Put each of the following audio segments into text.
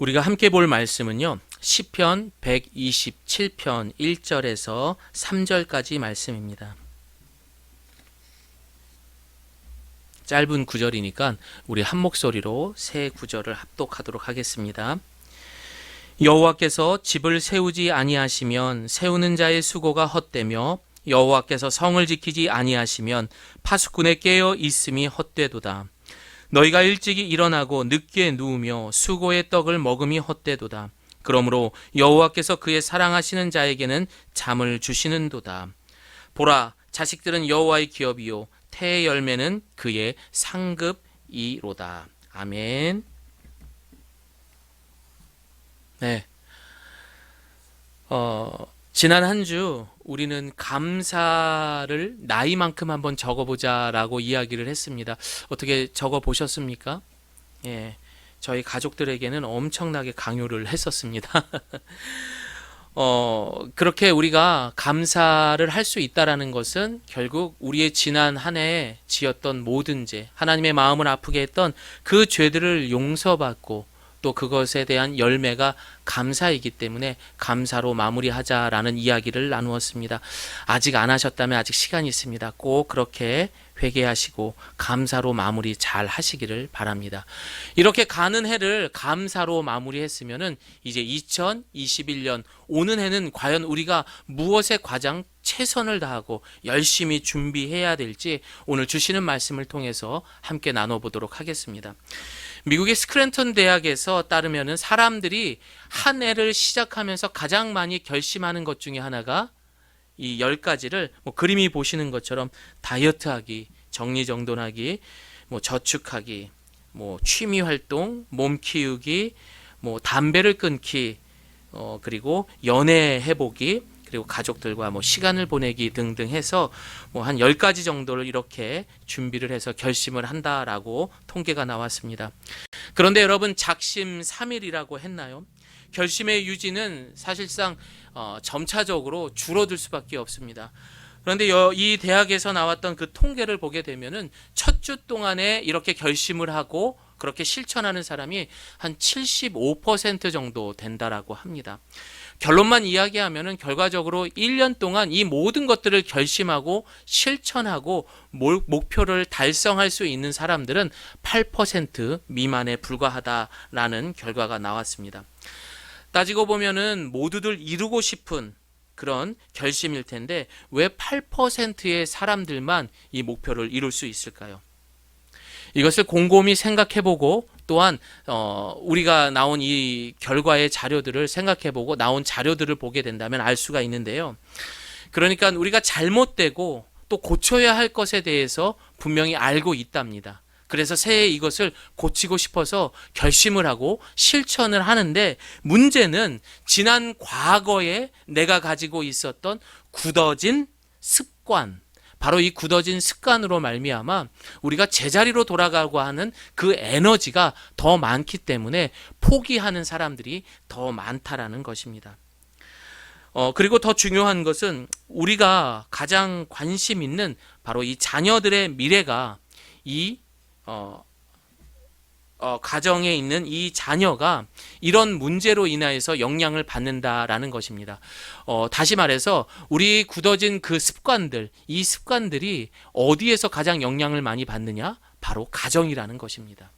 우리가 함께 볼 말씀은요, 시편 127편 1절에서 3절까지 말씀입니다. 짧은 구절이니까 우리 한 목소리로 세 구절을 합독하도록 하겠습니다. 여호와께서 집을 세우지 아니하시면 세우는 자의 수고가 헛되며 여호와께서 성을 지키지 아니하시면 파수꾼의 깨어 있음이 헛되도다. 너희가 일찍이 일어나고 늦게 누우며 수고의 떡을 먹음이 헛되도다. 그러므로 여호와께서 그의 사랑하시는 자에게는 잠을 주시는도다. 보라, 자식들은 여호와의 기업이요 태의 열매는 그의 상급이로다. 아멘. 네. 지난 한 주 우리는 감사를 나이만큼 한번 적어보자라고 이야기를 했습니다. 어떻게 적어보셨습니까? 예, 저희 가족들에게는 엄청나게 강요를 했었습니다. 그렇게 우리가 감사를 할 수 있다라는 것은 결국 우리의 지난 한 해에 지었던 모든 죄, 하나님의 마음을 아프게 했던 그 죄들을 용서받고 또 그것에 대한 열매가 감사이기 때문에 감사로 마무리하자라는 이야기를 나누었습니다. 아직 안 하셨다면 아직 시간이 있습니다. 꼭 그렇게 회개하시고 감사로 마무리 잘 하시기를 바랍니다. 이렇게 가는 해를 감사로 마무리했으면은 이제 2021년 오는 해는 과연 우리가 무엇에 가장 최선을 다하고 열심히 준비해야 될지 오늘 주시는 말씀을 통해서 함께 나눠보도록 하겠습니다. 미국의 스크랜턴 대학에서 따르면은 사람들이 한 해를 시작하면서 가장 많이 결심하는 것 중에 하나가 이 10가지를 그림이 보시는 것처럼 다이어트하기, 정리정돈하기, 저축하기, 취미 활동, 몸 키우기, 담배를 끊기, 그리고 연애 해보기, 그리고 가족들과 시간을 보내기 등등 해서 한 10가지 정도를 이렇게 준비를 해서 결심을 한다라고 통계가 나왔습니다. 그런데 여러분, 작심 3일이라고 했나요? 결심의 유지는 사실상 점차적으로 줄어들 수밖에 없습니다. 그런데 이 대학에서 나왔던 그 통계를 보게 되면은 첫 주 동안에 이렇게 결심을 하고 그렇게 실천하는 사람이 한 75% 정도 된다라고 합니다. 결론만 이야기하면은 결과적으로 1년 동안 이 모든 것들을 결심하고 실천하고 목표를 달성할 수 있는 사람들은 8% 미만에 불과하다라는 결과가 나왔습니다. 따지고 보면은 모두들 이루고 싶은 그런 결심일 텐데 왜 8%의 사람들만 이 목표를 이룰 수 있을까요? 이것을 곰곰이 생각해보고 또한 우리가 나온 이 결과의 자료들을 생각해보고 나온 자료들을 보게 된다면 알 수가 있는데요. 그러니까 우리가 잘못되고 또 고쳐야 할 것에 대해서 분명히 알고 있답니다. 그래서 새해 이것을 고치고 싶어서 결심을 하고 실천을 하는데 문제는 지난 과거에 내가 가지고 있었던 굳어진 습관, 바로 이 굳어진 습관으로 말미암아 우리가 제자리로 돌아가고 하는 그 에너지가 더 많기 때문에 포기하는 사람들이 더 많다라는 것입니다. 그리고 더 중요한 것은 우리가 가장 관심 있는 바로 이 자녀들의 미래가 이 가정에 있는 이 자녀가 이런 문제로 인하여서 영향을 받는다라는 것입니다. 다시 말해서 우리 굳어진 그 습관들, 이 습관들이 어디에서 가장 영향을 많이 받느냐? 바로 가정이라는 것입니다.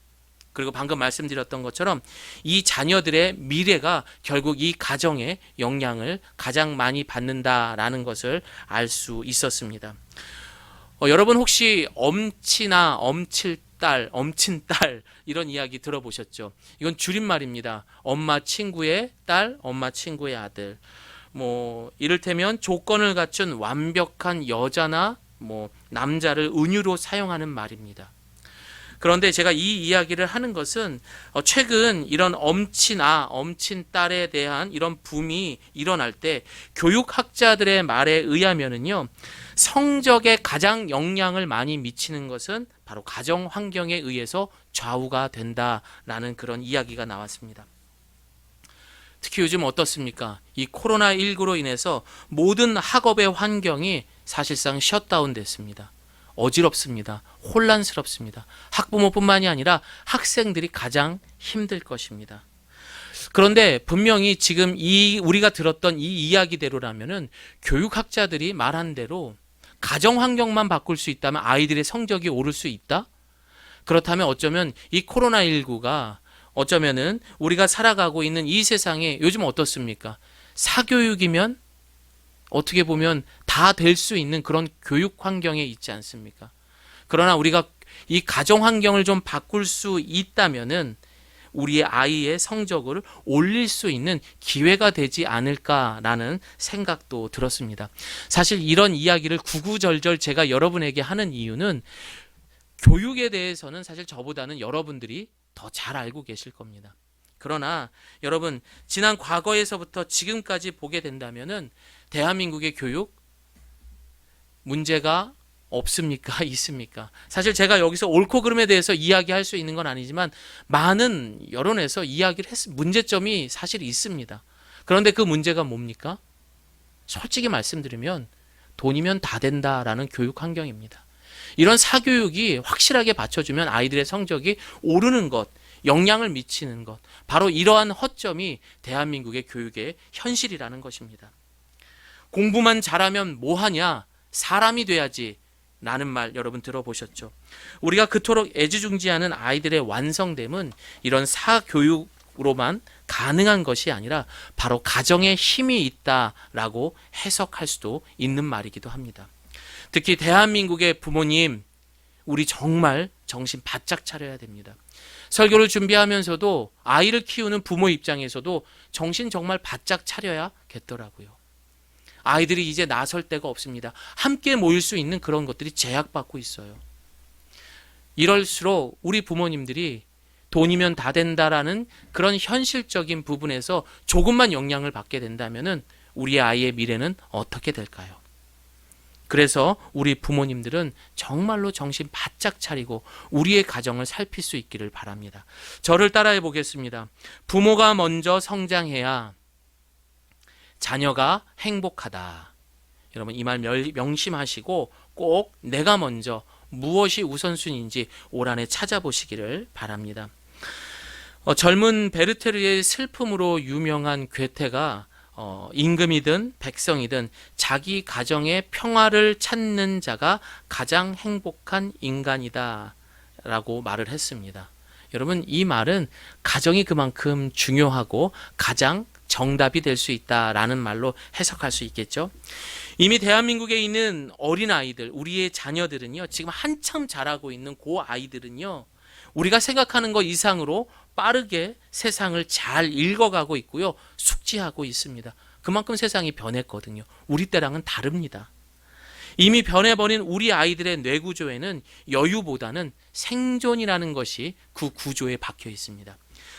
그리고 방금 말씀드렸던 것처럼 이 자녀들의 미래가 결국 이 가정에 영향을 가장 많이 받는다라는 것을 알 수 있었습니다. 여러분 혹시 엄치나 엄칠딸, 엄친딸 이런 이야기 들어보셨죠? 이건 줄임말입니다. 엄마 친구의 딸, 엄마 친구의 아들. 이를테면 조건을 갖춘 완벽한 여자나 남자를 은유로 사용하는 말입니다. 그런데 제가 이 이야기를 하는 것은 최근 이런 엄친아, 엄친딸에 대한 이런 붐이 일어날 때 교육학자들의 말에 의하면은요, 성적에 가장 영향을 많이 미치는 것은 바로 가정 환경에 의해서 좌우가 된다라는 그런 이야기가 나왔습니다. 특히 요즘 어떻습니까? 이 코로나19로 인해서 모든 학업의 환경이 사실상 셧다운 됐습니다. 어지럽습니다. 혼란스럽습니다. 학부모뿐만이 아니라 학생들이 가장 힘들 것입니다. 그런데 분명히 지금 우리가 들었던 이 이야기대로라면은 교육학자들이 말한 대로 가정 환경만 바꿀 수 있다면 아이들의 성적이 오를 수 있다? 그렇다면 어쩌면 이 코로나19가 어쩌면은 우리가 살아가고 있는 이 세상에 요즘 어떻습니까? 사교육이면 어떻게 보면 다 될 수 있는 그런 교육 환경에 있지 않습니까? 그러나 우리가 이 가정 환경을 좀 바꿀 수 있다면은 우리의 아이의 성적을 올릴 수 있는 기회가 되지 않을까라는 생각도 들었습니다. 사실 이런 이야기를 구구절절 제가 여러분에게 하는 이유는 교육에 대해서는 사실 저보다는 여러분들이 더 잘 알고 계실 겁니다. 그러나 여러분, 지난 과거에서부터 지금까지 보게 된다면은 대한민국의 교육 문제가 없습니까? 있습니까? 사실 제가 여기서 옳고 그름에 대해서 이야기할 수 있는 건 아니지만 많은 여론에서 이야기를 문제점이 사실 있습니다. 그런데 그 문제가 뭡니까? 솔직히 말씀드리면 돈이면 다 된다라는 교육 환경입니다. 이런 사교육이 확실하게 받쳐주면 아이들의 성적이 오르는 것, 영향을 미치는 것, 바로 이러한 허점이 대한민국의 교육의 현실이라는 것입니다. 공부만 잘하면 뭐하냐? 사람이 돼야지 라는 말 여러분 들어보셨죠? 우리가 그토록 애지중지하는 아이들의 완성됨은 이런 사교육으로만 가능한 것이 아니라 바로 가정에 힘이 있다라고 해석할 수도 있는 말이기도 합니다. 특히 대한민국의 부모님, 우리 정말 정신 바짝 차려야 됩니다. 설교를 준비하면서도 아이를 키우는 부모 입장에서도 정신 정말 바짝 차려야겠더라고요. 아이들이 이제 나설 데가 없습니다. 함께 모일 수 있는 그런 것들이 제약받고 있어요. 이럴수록 우리 부모님들이 돈이면 다 된다라는 그런 현실적인 부분에서 조금만 영향을 받게 된다면 우리 아이의 미래는 어떻게 될까요? 그래서 우리 부모님들은 정말로 정신 바짝 차리고 우리의 가정을 살필 수 있기를 바랍니다. 저를 따라해 보겠습니다. 부모가 먼저 성장해야 자녀가 행복하다. 여러분 이 말 명심하시고 꼭 내가 먼저 무엇이 우선순위인지 올 한해 찾아보시기를 바랍니다. 젊은 베르테르의 슬픔으로 유명한 괴테가 임금이든 백성이든 자기 가정의 평화를 찾는 자가 가장 행복한 인간이다 라고 말을 했습니다. 여러분 이 말은 가정이 그만큼 중요하고 가장 정답이 될 수 있다라는 말로 해석할 수 있겠죠. 이미 대한민국에 있는 어린아이들, 우리의 자녀들은요, 지금 한참 자라고 있는 그 아이들은요, 우리가 생각하는 것 이상으로 빠르게 세상을 잘 읽어가고 있고요, 숙지하고 있습니다. 그만큼 세상이 변했거든요. 우리 때랑은 다릅니다. 이미 변해버린 우리 아이들의 뇌구조에는 여유보다는 생존이라는 것이 그 구조에 박혀 있습니다.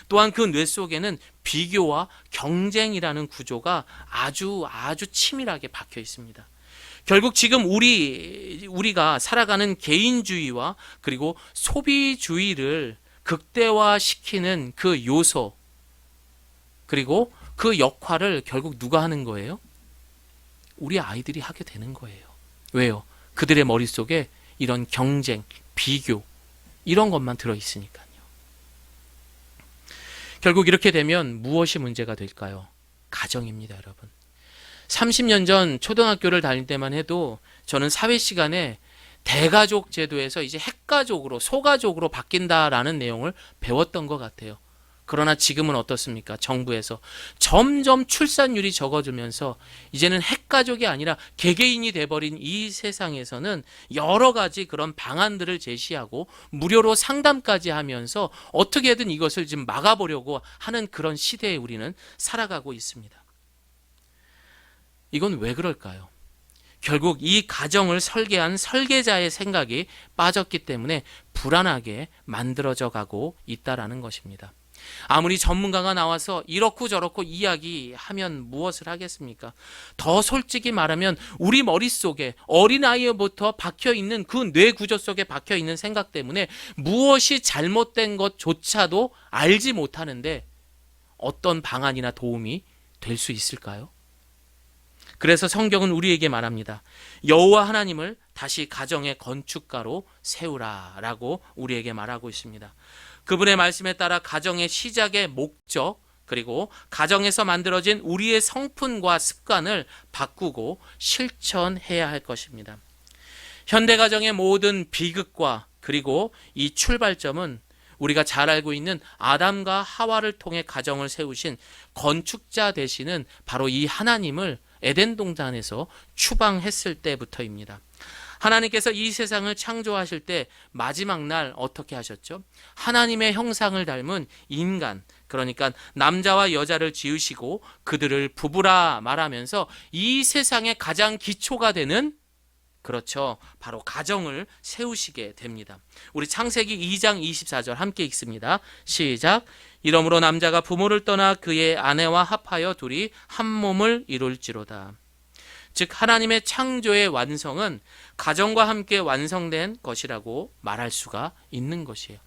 또한 그 뇌 속에는 비교와 경쟁이라는 구조가 아주 치밀하게 박혀 있습니다. 결국 지금 우리가 살아가는 개인주의와 그리고 소비주의를 극대화시키는 그 요소, 그리고 그 역할을 결국 누가 하는 거예요? 우리 아이들이 하게 되는 거예요. 왜요? 그들의 머릿속에 이런 경쟁, 비교 이런 것만 들어있으니까요. 결국 이렇게 되면 무엇이 문제가 될까요? 가정입니다, 여러분. 30년 전 초등학교를 다닐 때만 해도 저는 사회 시간에 대가족 제도에서 이제 핵가족으로, 소가족으로 바뀐다라는 내용을 배웠던 것 같아요. 그러나 지금은 어떻습니까? 정부에서 점점 출산율이 적어지면서 이제는 핵가족이 아니라 개개인이 돼버린 이 세상에서는 여러 가지 그런 방안들을 제시하고 무료로 상담까지 하면서 어떻게든 이것을 지금 막아보려고 하는 그런 시대에 우리는 살아가고 있습니다. 이건 왜 그럴까요? 결국 이 가정을 설계한 설계자의 생각이 빠졌기 때문에 불안하게 만들어져 가고 있다라는 것입니다. 아무리 전문가가 나와서 이렇고 저렇고 이야기하면 무엇을 하겠습니까? 더 솔직히 말하면 우리 머릿속에 어린아이부터 박혀있는 그 뇌구조 속에 박혀있는 생각 때문에 무엇이 잘못된 것조차도 알지 못하는데 어떤 방안이나 도움이 될 수 있을까요? 그래서 성경은 우리에게 말합니다. 여호와 하나님을 다시 가정의 건축가로 세우라라고 우리에게 말하고 있습니다. 그분의 말씀에 따라 가정의 시작의 목적, 그리고 가정에서 만들어진 우리의 성품과 습관을 바꾸고 실천해야 할 것입니다. 현대 가정의 모든 비극과 그리고 이 출발점은 우리가 잘 알고 있는 아담과 하와를 통해 가정을 세우신 건축자 되시는 바로 이 하나님을 에덴 동산에서 추방했을 때부터입니다. 하나님께서 이 세상을 창조하실 때 마지막 날 어떻게 하셨죠? 하나님의 형상을 닮은 인간, 그러니까 남자와 여자를 지으시고 그들을 부부라 말하면서 이 세상의 가장 기초가 되는, 그렇죠, 바로 가정을 세우시게 됩니다. 우리 창세기 2장 24절 함께 읽습니다. 시작. 이러므로 남자가 부모를 떠나 그의 아내와 합하여 둘이 한 몸을 이룰지로다. 즉 하나님의 창조의 완성은 가정과 함께 완성된 것이라고 말할 수가 있는 것이에요.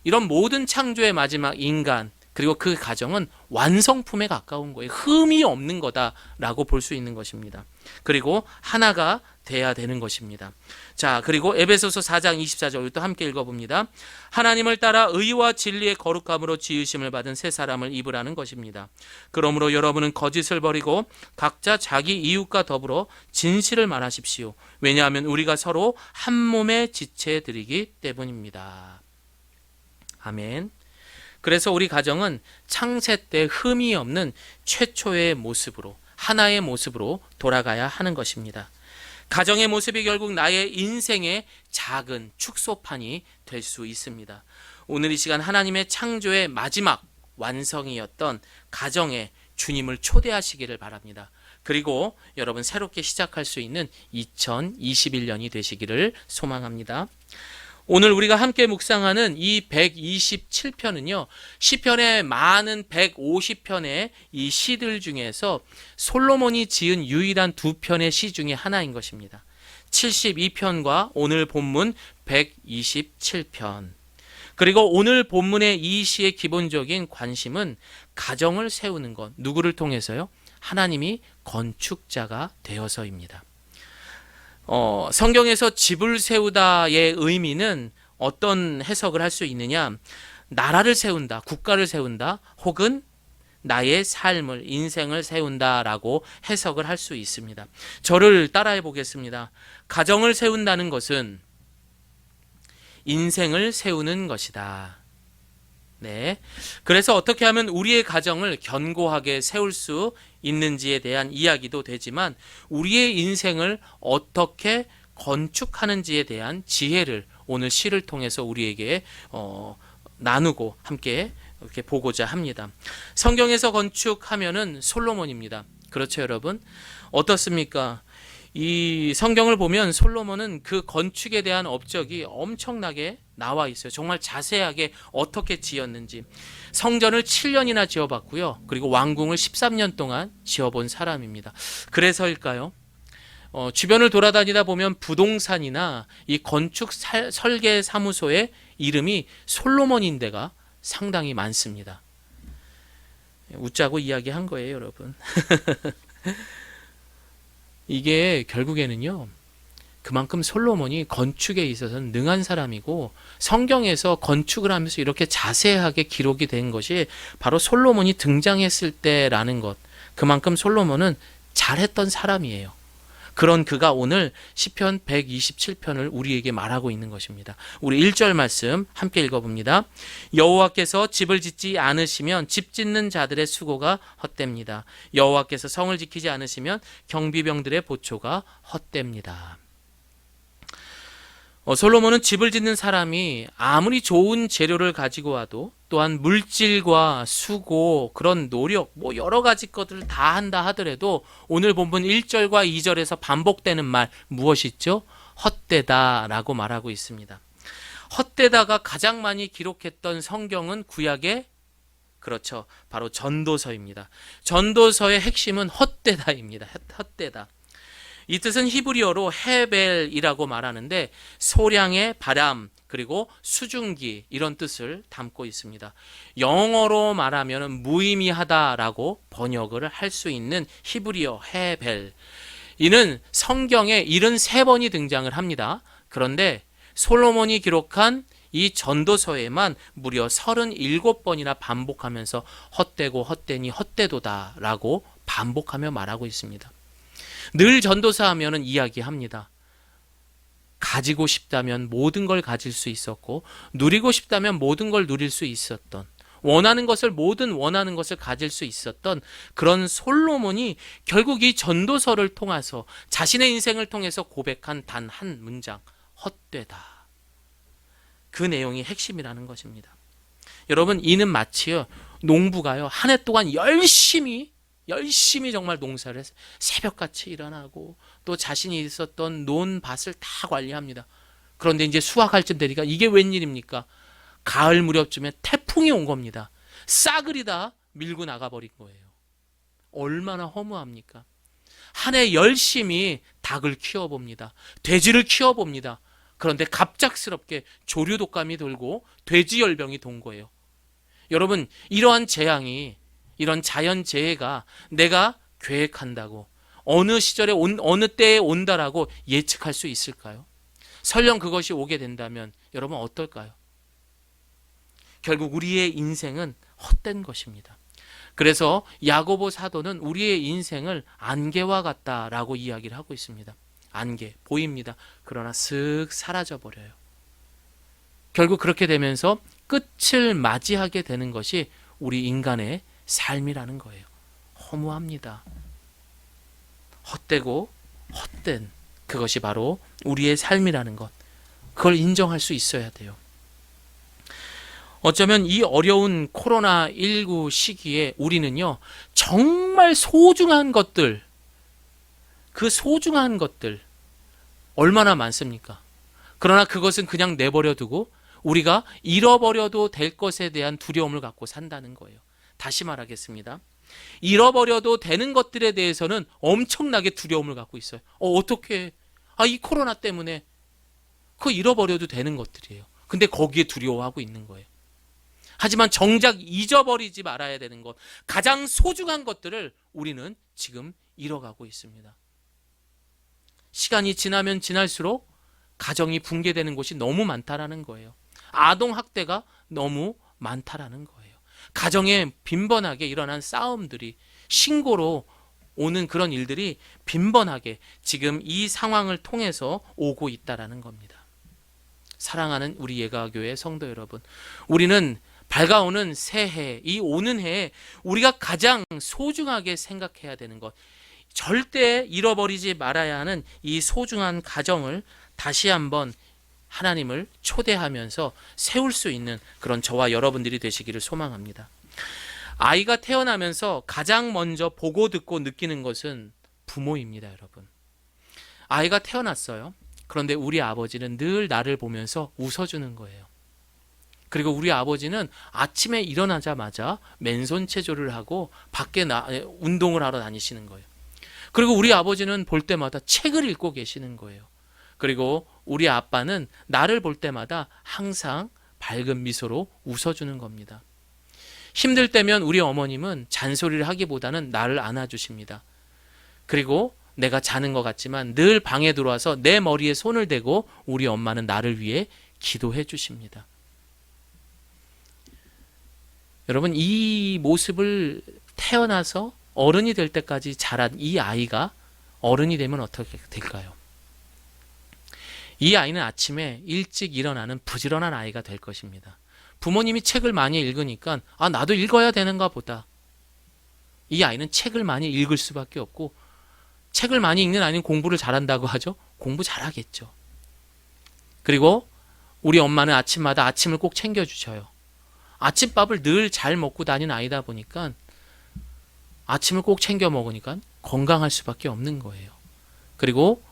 이런 모든 창조의 마지막 인간, 그리고 그 가정은 완성품에 가까운 거예요. 흠이 없는 거다라고 볼 수 있는 것입니다. 그리고 하나가 돼야 되는 것입니다. 자, 그리고 에베소서 4장 24절 또 함께 읽어봅니다. 하나님을 따라 의와 진리의 거룩함으로 지으심을 받은 새 사람을 입으라는 것입니다. 그러므로 여러분은 거짓을 버리고 각자 자기 이웃과 더불어 진실을 말하십시오. 왜냐하면 우리가 서로 한 몸의 지체들이기 때문입니다. 아멘. 그래서 우리 가정은 창세 때 흠이 없는 최초의 모습으로, 하나의 모습으로 돌아가야 하는 것입니다. 가정의 모습이 결국 나의 인생의 작은 축소판이 될 수 있습니다. 오늘 이 시간 하나님의 창조의 마지막 완성이었던 가정에 주님을 초대하시기를 바랍니다. 그리고 여러분 새롭게 시작할 수 있는 2021년이 되시기를 소망합니다. 오늘 우리가 함께 묵상하는 이 127편은요, 시편의 많은 150편의 이 시들 중에서 솔로몬이 지은 유일한 두 편의 시 중에 하나인 것입니다. 72편과 오늘 본문 127편. 그리고 오늘 본문의 이 시의 기본적인 관심은 가정을 세우는 것, 누구를 통해서요? 하나님이 건축자가 되어서입니다. 성경에서 집을 세우다의 의미는 어떤 해석을 할 수 있느냐? 나라를 세운다, 국가를 세운다, 혹은 나의 삶을, 인생을 세운다라고 해석을 할 수 있습니다. 저를 따라해 보겠습니다. 가정을 세운다는 것은 인생을 세우는 것이다. 네. 그래서 어떻게 하면 우리의 가정을 견고하게 세울 수 있는지에 대한 이야기도 되지만 우리의 인생을 어떻게 건축하는지에 대한 지혜를 오늘 시를 통해서 우리에게 나누고 함께 이렇게 보고자 합니다. 성경에서 건축하면은 솔로몬입니다. 그렇죠, 여러분? 어떻습니까? 이 성경을 보면 솔로몬은 그 건축에 대한 업적이 엄청나게 나와 있어요. 정말 자세하게 어떻게 지었는지. 성전을 7년이나 지어봤고요. 그리고 왕궁을 13년 동안 지어본 사람입니다. 그래서일까요? 주변을 돌아다니다 보면 부동산이나 이 건축 설계 사무소의 이름이 솔로몬인 데가 상당히 많습니다. 웃자고 이야기한 거예요, 여러분. 이게 결국에는요, 그만큼 솔로몬이 건축에 있어서는 능한 사람이고 성경에서 건축을 하면서 이렇게 자세하게 기록이 된 것이 바로 솔로몬이 등장했을 때라는 것, 그만큼 솔로몬은 잘했던 사람이에요. 그런 그가 오늘 시편 127편을 우리에게 말하고 있는 것입니다. 우리 1절 말씀 함께 읽어봅니다. 여호와께서 집을 짓지 않으시면 집 짓는 자들의 수고가 헛됩니다. 여호와께서 성을 지키지 않으시면 경비병들의 보초가 헛됩니다. 솔로몬은 집을 짓는 사람이 아무리 좋은 재료를 가지고 와도 또한 물질과 수고, 그런 노력, 여러 가지 것들을 다 한다 하더라도 오늘 본문 1절과 2절에서 반복되는 말 무엇이 있죠? 헛되다라고 말하고 있습니다. 헛되다가 가장 많이 기록했던 성경은 구약의, 그렇죠, 바로 전도서입니다. 전도서의 핵심은 헛되다입니다. 헛되다. 이 뜻은 히브리어로 헤벨이라고 말하는데 소량의 바람, 그리고 수증기, 이런 뜻을 담고 있습니다. 영어로 말하면 무의미하다라고 번역을 할 수 있는 히브리어 헤벨. 이는 성경에 73번이 등장을 합니다. 그런데 솔로몬이 기록한 이 전도서에만 무려 37번이나 반복하면서 헛되고 헛되니 헛되도다 라고 반복하며 말하고 있습니다. 늘 전도서 하면은 이야기합니다. 가지고 싶다면 모든 걸 가질 수 있었고, 누리고 싶다면 모든 걸 누릴 수 있었던, 원하는 것을 가질 수 있었던 그런 솔로몬이 결국 이 전도서를 통해서 자신의 인생을 통해서 고백한 단 한 문장, 헛되다. 그 내용이 핵심이라는 것입니다. 여러분, 이는 마치요, 농부가요, 한 해 동안 열심히 정말 농사를 해서 새벽같이 일어나고 또 자신이 있었던 논밭을 다 관리합니다. 그런데 이제 수확할 쯤 되니까 이게 웬일입니까? 가을 무렵쯤에 태풍이 온 겁니다. 싹을 다 밀고 나가버린 거예요. 얼마나 허무합니까? 한 해 열심히 닭을 키워봅니다. 돼지를 키워봅니다. 그런데 갑작스럽게 조류독감이 돌고 돼지열병이 돈 거예요. 여러분, 이러한 재앙이, 이런 자연재해가 내가 계획한다고, 어느 시절에 어느 때에 온다라고 예측할 수 있을까요? 설령 그것이 오게 된다면 여러분 어떨까요? 결국 우리의 인생은 헛된 것입니다. 그래서 야고보 사도는 우리의 인생을 안개와 같다라고 이야기를 하고 있습니다. 안개, 보입니다. 그러나 슥 사라져버려요. 결국 그렇게 되면서 끝을 맞이하게 되는 것이 우리 인간의 삶이라는 거예요. 허무합니다. 헛되고 헛된 그것이 바로 우리의 삶이라는 것. 그걸 인정할 수 있어야 돼요. 어쩌면 이 어려운 코로나19 시기에 우리는요, 정말 소중한 것들, 그 소중한 것들 얼마나 많습니까? 그러나 그것은 그냥 내버려 두고 우리가 잃어버려도 될 것에 대한 두려움을 갖고 산다는 거예요. 다시 말하겠습니다. 잃어버려도 되는 것들에 대해서는 엄청나게 두려움을 갖고 있어요. 어떻게? 이 코로나 때문에 그거 잃어버려도 되는 것들이에요. 근데 거기에 두려워하고 있는 거예요. 하지만 정작 잊어버리지 말아야 되는 것, 가장 소중한 것들을 우리는 지금 잃어가고 있습니다. 시간이 지나면 지날수록 가정이 붕괴되는 곳이 너무 많다라는 거예요. 아동학대가 너무 많다라는 거예요. 가정에 빈번하게 일어난 싸움들이, 신고로 오는 그런 일들이 빈번하게 지금 이 상황을 통해서 오고 있다라는 겁니다. 사랑하는 우리 예가교회 성도 여러분, 우리는 밝아오는 새해, 이 오는 해에 우리가 가장 소중하게 생각해야 되는 것, 절대 잃어버리지 말아야 하는 이 소중한 가정을 다시 한번 하나님을 초대하면서 세울 수 있는 그런 저와 여러분들이 되시기를 소망합니다. 아이가 태어나면서 가장 먼저 보고 듣고 느끼는 것은 부모입니다, 여러분. 아이가 태어났어요. 그런데 우리 아버지는 늘 나를 보면서 웃어주는 거예요. 그리고 우리 아버지는 아침에 일어나자마자 맨손 체조를 하고 밖에 운동을 하러 다니시는 거예요. 그리고 우리 아버지는 볼 때마다 책을 읽고 계시는 거예요. 그리고 우리 아빠는 나를 볼 때마다 항상 밝은 미소로 웃어주는 겁니다. 힘들 때면 우리 어머님은 잔소리를 하기보다는 나를 안아주십니다. 그리고 내가 자는 것 같지만 늘 방에 들어와서 내 머리에 손을 대고 우리 엄마는 나를 위해 기도해 주십니다. 여러분, 이 모습을 태어나서 어른이 될 때까지 자란 이 아이가 어른이 되면 어떻게 될까요? 이 아이는 아침에 일찍 일어나는 부지런한 아이가 될 것입니다. 부모님이 책을 많이 읽으니까 나도 읽어야 되는가 보다. 이 아이는 책을 많이 읽을 수밖에 없고, 책을 많이 읽는 아이는 공부를 잘한다고 하죠. 공부 잘하겠죠. 그리고 우리 엄마는 아침마다 아침을 꼭 챙겨주셔요. 아침밥을 늘 잘 먹고 다니는 아이다 보니까 아침을 꼭 챙겨 먹으니까 건강할 수밖에 없는 거예요. 그리고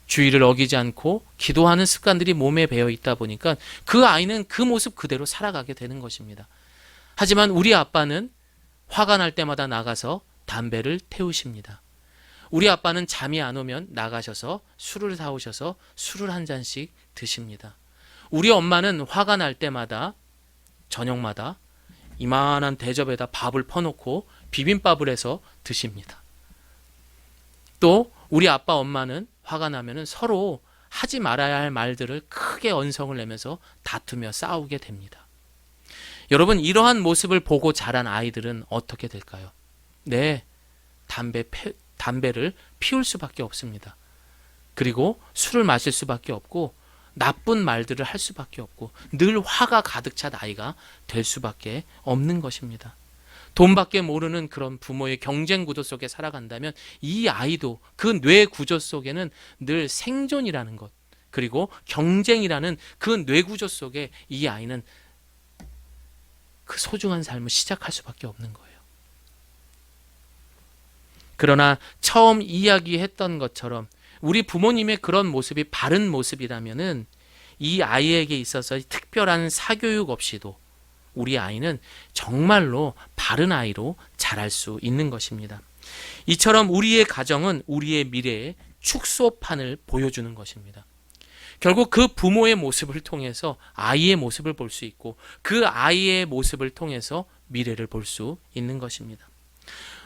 주의를 어기지 않고 기도하는 습관들이 몸에 배어 있다 보니까 그 아이는 그 모습 그대로 살아가게 되는 것입니다. 하지만 우리 아빠는 화가 날 때마다 나가서 담배를 태우십니다. 우리 아빠는 잠이 안 오면 나가셔서 술을 사오셔서 술을 한 잔씩 드십니다. 우리 엄마는 화가 날 때마다 저녁마다 이만한 대접에다 밥을 퍼놓고 비빔밥을 해서 드십니다. 또 우리 아빠 엄마는 화가 나면은 서로 하지 말아야 할 말들을 크게 언성을 내면서 다투며 싸우게 됩니다. 여러분, 이러한 모습을 보고 자란 아이들은 어떻게 될까요? 네, 담배를 피울 수밖에 없습니다. 그리고 술을 마실 수밖에 없고 나쁜 말들을 할 수밖에 없고 늘 화가 가득 찬 아이가 될 수밖에 없는 것입니다. 돈밖에 모르는 그런 부모의 경쟁 구도 속에 살아간다면 이 아이도 그 뇌 구조 속에는 늘 생존이라는 것, 그리고 경쟁이라는 그 뇌 구조 속에 이 아이는 그 소중한 삶을 시작할 수밖에 없는 거예요. 그러나 처음 이야기했던 것처럼 우리 부모님의 그런 모습이 바른 모습이라면은 이 아이에게 있어서 특별한 사교육 없이도 우리 아이는 정말로 바른 아이로 자랄 수 있는 것입니다. 이처럼 우리의 가정은 우리의 미래의 축소판을 보여주는 것입니다. 결국 그 부모의 모습을 통해서 아이의 모습을 볼 수 있고 그 아이의 모습을 통해서 미래를 볼 수 있는 것입니다.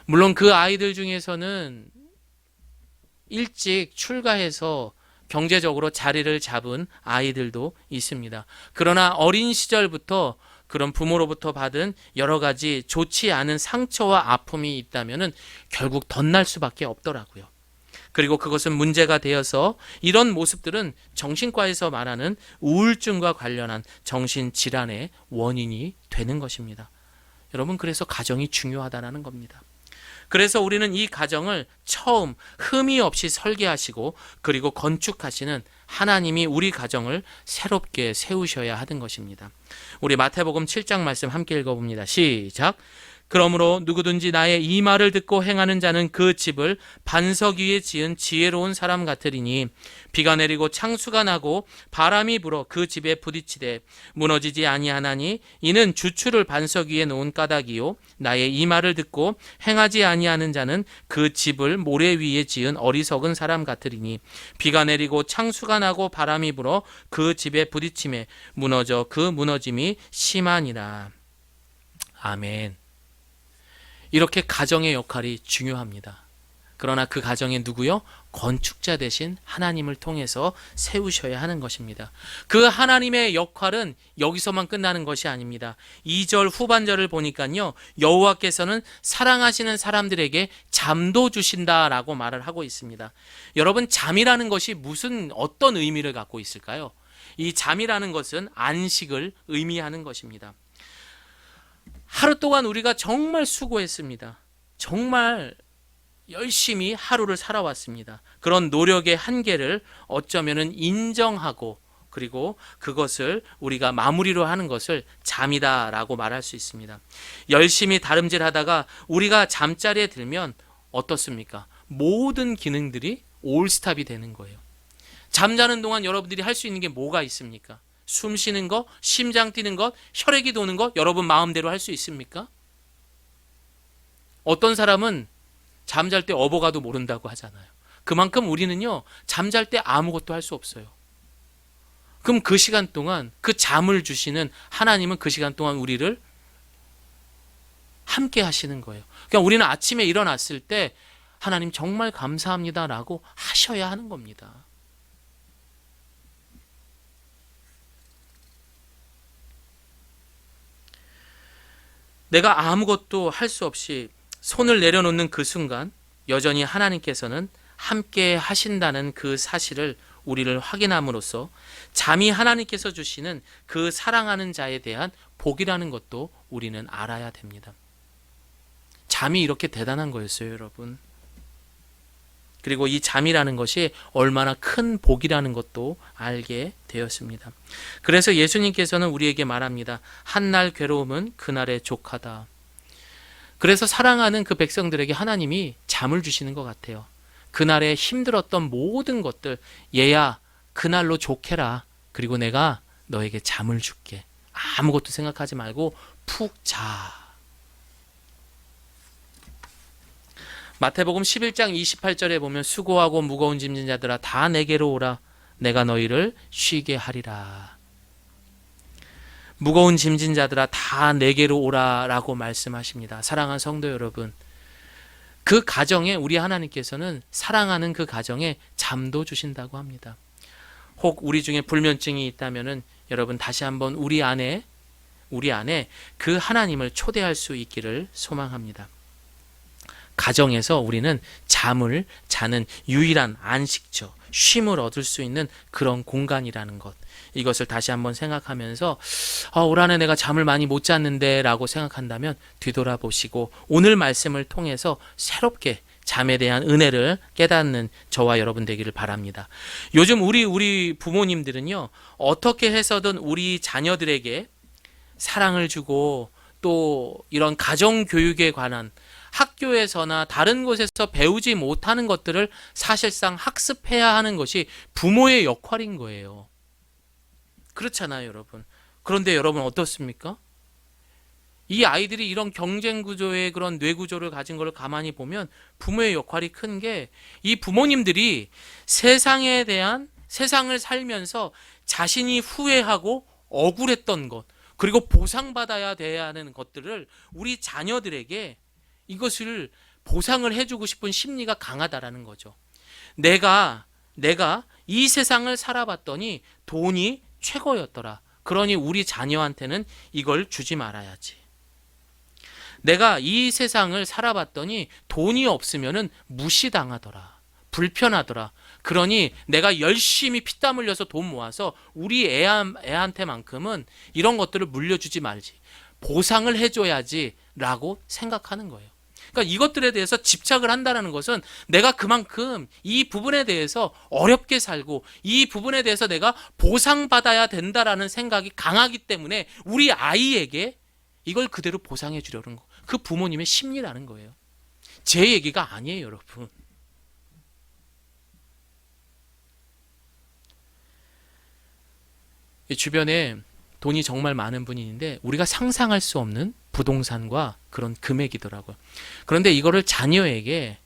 물론 그 아이들 중에서는 일찍 출가해서 경제적으로 자리를 잡은 아이들도 있습니다. 그러나 어린 시절부터 그런 부모로부터 받은 여러 가지 좋지 않은 상처와 아픔이 있다면 결국 덧날 수밖에 없더라고요. 그리고 그것은 문제가 되어서 이런 모습들은 정신과에서 말하는 우울증과 관련한 정신질환의 원인이 되는 것입니다. 여러분, 그래서 가정이 중요하다는 겁니다. 그래서 우리는 이 가정을 처음 흠이 없이 설계하시고 그리고 건축하시는 하나님이 우리 가정을 새롭게 세우셔야 하는 것입니다. 우리 마태복음 7장 말씀 함께 읽어봅니다. 시작. 그러므로 누구든지 나의 이 말을 듣고 행하는 자는 그 집을 반석 위에 지은 지혜로운 사람 같으리니 비가 내리고 창수가 나고 바람이 불어 그 집에 부딪히되 무너지지 아니하나니 이는 주추를 반석 위에 놓은 까닭이요 나의 이 말을 듣고 행하지 아니하는 자는 그 집을 모래 위에 지은 어리석은 사람 같으리니 비가 내리고 창수가 나고 바람이 불어 그 집에 부딪히매 무너져 그 무너짐이 심하니라. 아멘. 이렇게 가정의 역할이 중요합니다. 그러나 그 가정에 누구요? 건축자 대신 하나님을 통해서 세우셔야 하는 것입니다. 그 하나님의 역할은 여기서만 끝나는 것이 아닙니다. 2절 후반절을 보니까요, 여호와께서는 사랑하시는 사람들에게 잠도 주신다라고 말을 하고 있습니다. 여러분, 잠이라는 것이 어떤 의미를 갖고 있을까요? 이 잠이라는 것은 안식을 의미하는 것입니다. 하루 동안 우리가 정말 수고했습니다. 정말 열심히 하루를 살아왔습니다. 그런 노력의 한계를 어쩌면은 인정하고 그리고 그것을 우리가 마무리로 하는 것을 잠이다라고 말할 수 있습니다. 열심히 다름질하다가 우리가 잠자리에 들면 어떻습니까? 모든 기능들이 올스탑이 되는 거예요. 잠자는 동안 여러분들이 할 수 있는 게 뭐가 있습니까? 숨 쉬는 것, 심장 뛰는 것, 혈액이 도는 것, 여러분 마음대로 할 수 있습니까? 어떤 사람은 잠잘 때 어버가도 모른다고 하잖아요. 그만큼 우리는요, 잠잘 때 아무것도 할 수 없어요. 그럼 그 시간 동안 그 잠을 주시는 하나님은 그 시간 동안 우리를 함께 하시는 거예요. 그러니까 우리는 아침에 일어났을 때 하나님 정말 감사합니다라고 하셔야 하는 겁니다. 내가 아무것도 할 수 없이 손을 내려놓는 그 순간 여전히 하나님께서는 함께 하신다는 그 사실을 우리를 확인함으로써 잠이 하나님께서 주시는 그 사랑하는 자에 대한 복이라는 것도 우리는 알아야 됩니다. 잠이 이렇게 대단한 거였어요, 여러분. 그리고 이 잠이라는 것이 얼마나 큰 복이라는 것도 알게 되었습니다. 그래서 예수님께서는 우리에게 말합니다. 한날 괴로움은 그날의 족하다. 그래서 사랑하는 그 백성들에게 하나님이 잠을 주시는 것 같아요. 그날에 힘들었던 모든 것들, 얘야 그날로 족해라. 그리고 내가 너에게 잠을 줄게. 아무것도 생각하지 말고 푹 자. 마태복음 11장 28절에 보면 수고하고 무거운 짐진 자들아 다 내게로 오라. 내가 너희를 쉬게 하리라. 무거운 짐진 자들아 다 내게로 오라라고 말씀하십니다. 사랑하는 성도 여러분, 그 가정에 우리 하나님께서는 사랑하는 그 가정에 잠도 주신다고 합니다. 혹 우리 중에 불면증이 있다면은 여러분 다시 한번 우리 안에 그 하나님을 초대할 수 있기를 소망합니다. 가정에서 우리는 잠을 자는 유일한 안식처, 쉼을 얻을 수 있는 그런 공간이라는 것. 이것을 다시 한번 생각하면서 올 한해 내가 잠을 많이 못 잤는데 라고 생각한다면 뒤돌아보시고 오늘 말씀을 통해서 새롭게 잠에 대한 은혜를 깨닫는 저와 여러분 되기를 바랍니다. 요즘 우리 부모님들은요, 어떻게 해서든 우리 자녀들에게 사랑을 주고 또 이런 가정 교육에 관한 학교에서나 다른 곳에서 배우지 못하는 것들을 사실상 학습해야 하는 것이 부모의 역할인 거예요. 그렇잖아요, 여러분. 그런데 여러분 어떻습니까? 이 아이들이 이런 경쟁 구조의 그런 뇌 구조를 가진 걸 가만히 보면 부모의 역할이 큰 게, 이 부모님들이 세상을 살면서 자신이 후회하고 억울했던 것, 그리고 보상받아야 돼야 하는 것들을 우리 자녀들에게 이것을 보상을 해주고 싶은 심리가 강하다라는 거죠. 내가 이 세상을 살아봤더니 돈이 최고였더라. 그러니 우리 자녀한테는 이걸 주지 말아야지. 내가 이 세상을 살아봤더니 돈이 없으면은 무시당하더라. 불편하더라. 그러니 내가 열심히 피땀 흘려서 돈 모아서 우리 애한테만큼은 이런 것들을 물려주지 말지. 보상을 해줘야지 라고 생각하는 거예요. 그러니까 이것들에 대해서 집착을 한다는 것은 내가 그만큼 이 부분에 대해서 어렵게 살고 이 부분에 대해서 내가 보상받아야 된다라는 생각이 강하기 때문에 우리 아이에게 이걸 그대로 보상해 주려는 거. 그 부모님의 심리라는 거예요. 제 얘기가 아니에요, 여러분. 주변에 돈이 정말 많은 분이 있는데 우리가 상상할 수 없는 부동산과 그런 금액이더라고요. 그런데 이거를 자녀에게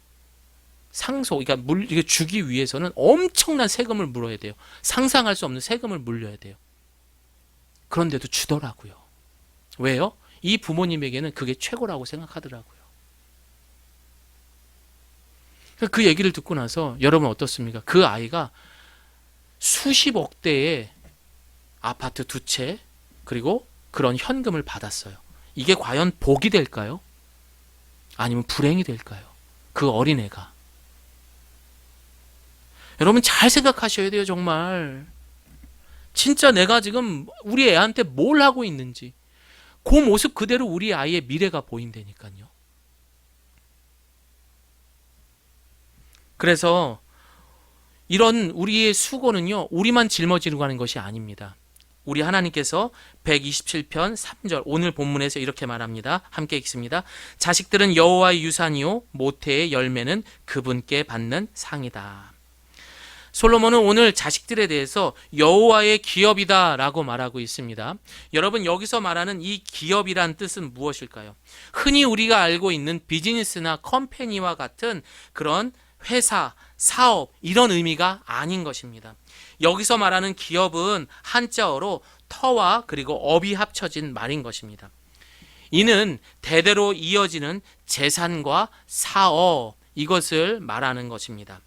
그러니까 이거 주기 위해서는 엄청난 세금을 물어야 돼요. 상상할 수 없는 세금을 물려야 돼요. 그런데도 주더라고요. 왜요? 이 부모님에게는 그게 최고라고 생각하더라고요. 그 얘기를 듣고 나서 여러분 어떻습니까? 그 아이가 수십억 대의 아파트 2채 그리고 그런 현금을 받았어요. 이게 과연 복이 될까요? 아니면 불행이 될까요? 그 어린애가. 여러분 잘 생각하셔야 돼요, 정말. 진짜 내가 지금 우리 애한테 뭘 하고 있는지. 그 모습 그대로 우리 아이의 미래가 보인다니까요. 그래서 이런 우리의 수고는요, 우리만 짊어지고 가는 것이 아닙니다. 우리 하나님께서 127편 3절 오늘 본문에서 이렇게 말합니다. 함께 읽습니다. 자식들은 여호와의 유산이요 모태의 열매는 그분께 받는 상이다. 솔로몬은 오늘 자식들에 대해서 여호와의 기업이다 라고 말하고 있습니다. 여러분 여기서 말하는 이 기업이란 뜻은 무엇일까요? 흔히 우리가 알고 있는 비즈니스나 컴퍼니와 같은 그런 회사, 사업 이런 의미가 아닌 것입니다. 여기서 말하는 기업은 한자어로 터와 그리고 업이 합쳐진 말인 것입니다. 이는 대대로 이어지는 재산과 사업 이것을 말하는 것입니다.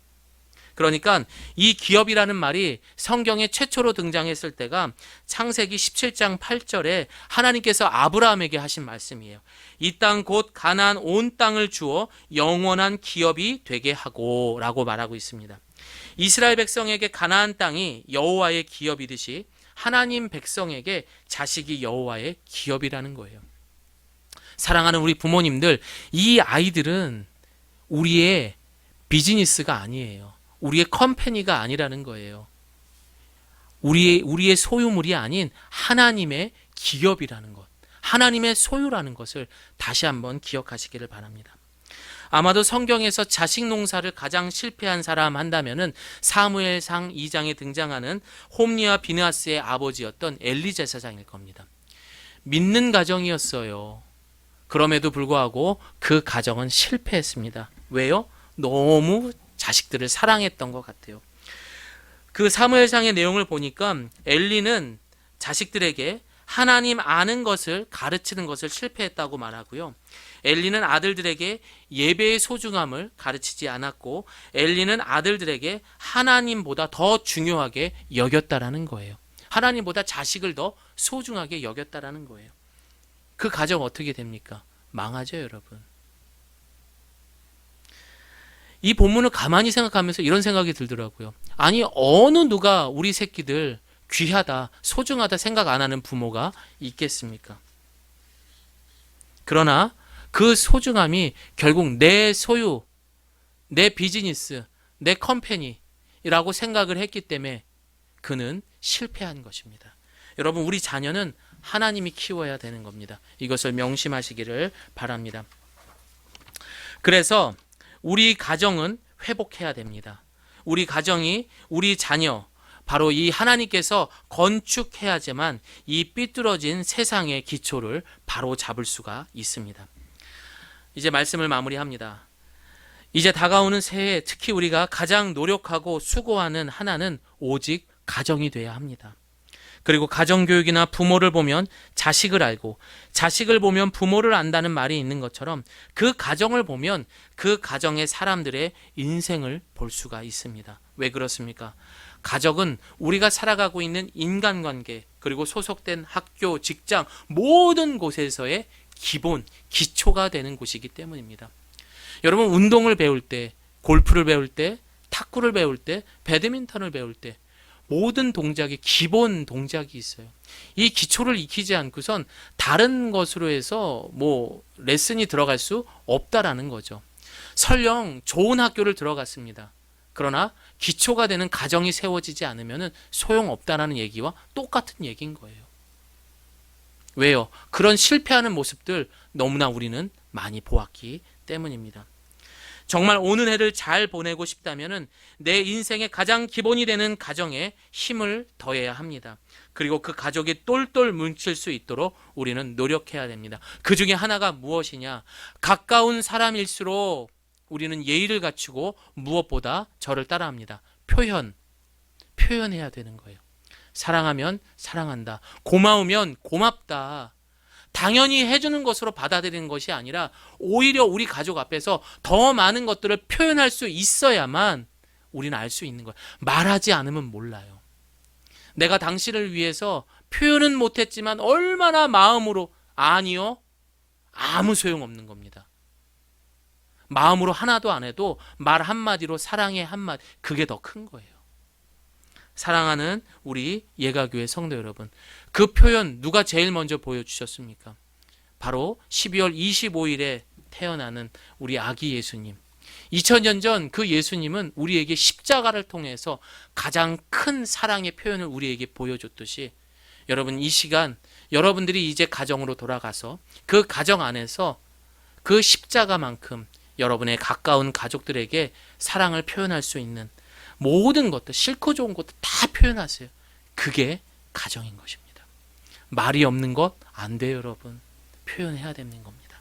그러니까 이 기업이라는 말이 성경에 최초로 등장했을 때가 창세기 17장 8절에 하나님께서 아브라함에게 하신 말씀이에요. 이 땅 곧 가나안 온 땅을 주어 영원한 기업이 되게 하고 라고 말하고 있습니다. 이스라엘 백성에게 가나안 땅이 여호와의 기업이듯이 하나님 백성에게 자식이 여호와의 기업이라는 거예요. 사랑하는 우리 부모님들, 이 아이들은 우리의 비즈니스가 아니에요. 우리의 컴퍼니가 아니라는 거예요. 우리의 소유물이 아닌 하나님의 기업이라는 것, 하나님의 소유라는 것을 다시 한번 기억하시기를 바랍니다. 아마도 성경에서 자식 농사를 가장 실패한 사람 한다면은 사무엘상 2장에 등장하는 홈리와 비느하스의 아버지였던 엘리 제사장일 겁니다. 믿는 가정이었어요. 그럼에도 불구하고 그 가정은 실패했습니다. 왜요? 너무 자식들을 사랑했던 것 같아요. 그 사무엘상의 내용을 보니까 엘리는 자식들에게 하나님 아는 것을 가르치는 것을 실패했다고 말하고요. 엘리는 아들들에게 예배의 소중함을 가르치지 않았고 엘리는 아들들에게 하나님보다 더 중요하게 여겼다라는 거예요. 하나님보다 자식을 더 소중하게 여겼다라는 거예요. 그 가정 어떻게 됩니까? 망하죠, 여러분. 이 본문을 가만히 생각하면서 이런 생각이 들더라고요. 아니, 어느 누가 우리 새끼들 귀하다, 소중하다 생각 안 하는 부모가 있겠습니까? 그러나 그 소중함이 결국 내 소유, 내 비즈니스, 내 컴퍼니라고 생각을 했기 때문에 그는 실패한 것입니다. 여러분, 우리 자녀는 하나님이 키워야 되는 겁니다. 이것을 명심하시기를 바랍니다. 그래서 우리 가정은 회복해야 됩니다. 우리 가정이, 우리 자녀, 바로 이 하나님께서 건축해야지만 이 삐뚤어진 세상의 기초를 바로 잡을 수가 있습니다. 이제 말씀을 마무리합니다. 이제 다가오는 새해 특히 우리가 가장 노력하고 수고하는 하나는 오직 가정이 돼야 합니다. 그리고 가정교육이나 부모를 보면 자식을 알고 자식을 보면 부모를 안다는 말이 있는 것처럼 그 가정을 보면 그 가정의 사람들의 인생을 볼 수가 있습니다. 왜 그렇습니까? 가족은 우리가 살아가고 있는 인간관계 그리고 소속된 학교, 직장 모든 곳에서의 기본, 기초가 되는 곳이기 때문입니다. 여러분 운동을 배울 때, 골프를 배울 때, 탁구를 배울 때, 배드민턴을 배울 때 모든 동작에 기본 동작이 있어요. 이 기초를 익히지 않고선 다른 것으로 해서 레슨이 들어갈 수 없다라는 거죠. 설령 좋은 학교를 들어갔습니다. 그러나 기초가 되는 가정이 세워지지 않으면 소용없다라는 얘기와 똑같은 얘기인 거예요. 왜요? 그런 실패하는 모습들 너무나 우리는 많이 보았기 때문입니다. 정말 오는 해를 잘 보내고 싶다면 내 인생의 가장 기본이 되는 가정에 힘을 더해야 합니다. 그리고 그 가족이 똘똘 뭉칠 수 있도록 우리는 노력해야 됩니다. 그 중에 하나가 무엇이냐? 가까운 사람일수록 우리는 예의를 갖추고 무엇보다 저를 따라합니다. 표현해야 되는 거예요. 사랑하면 사랑한다. 고마우면 고맙다. 당연히 해주는 것으로 받아들이는 것이 아니라 오히려 우리 가족 앞에서 더 많은 것들을 표현할 수 있어야만 우리는 알 수 있는 거예요. 말하지 않으면 몰라요. 내가 당신을 위해서 표현은 못했지만 얼마나 마음으로 아니요? 아무 소용없는 겁니다. 마음으로 하나도 안 해도 말 한마디로 사랑의 한마디 그게 더 큰 거예요. 사랑하는 우리 예가교회 성도 여러분, 그 표현 누가 제일 먼저 보여주셨습니까? 바로 12월 25일에 태어나는 우리 아기 예수님. 2000년 전 그 예수님은 우리에게 십자가를 통해서 가장 큰 사랑의 표현을 우리에게 보여줬듯이 여러분 이 시간 여러분들이 이제 가정으로 돌아가서 그 가정 안에서 그 십자가만큼 여러분의 가까운 가족들에게 사랑을 표현할 수 있는 모든 것들, 싫고 좋은 것도 다 표현하세요. 그게 가정인 것입니다. 말이 없는 것 안 돼요, 여러분. 표현해야 되는 겁니다.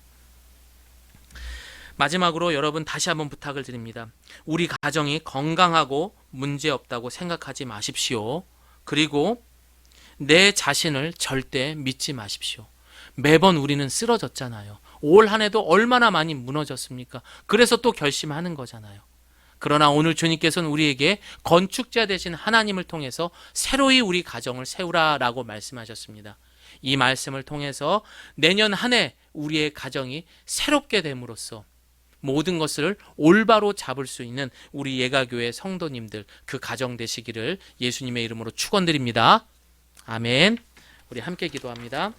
마지막으로 여러분 다시 한번 부탁을 드립니다. 우리 가정이 건강하고 문제없다고 생각하지 마십시오. 그리고 내 자신을 절대 믿지 마십시오. 매번 우리는 쓰러졌잖아요. 올 한 해도 얼마나 많이 무너졌습니까? 그래서 또 결심하는 거잖아요. 그러나 오늘 주님께서는 우리에게 건축자 되신 하나님을 통해서 새로이 우리 가정을 세우라라고 말씀하셨습니다. 이 말씀을 통해서 내년 한 해 우리의 가정이 새롭게 됨으로써 모든 것을 올바로 잡을 수 있는 우리 예가교회 성도님들 그 가정 되시기를 예수님의 이름으로 축원드립니다. 아멘. 우리 함께 기도합니다.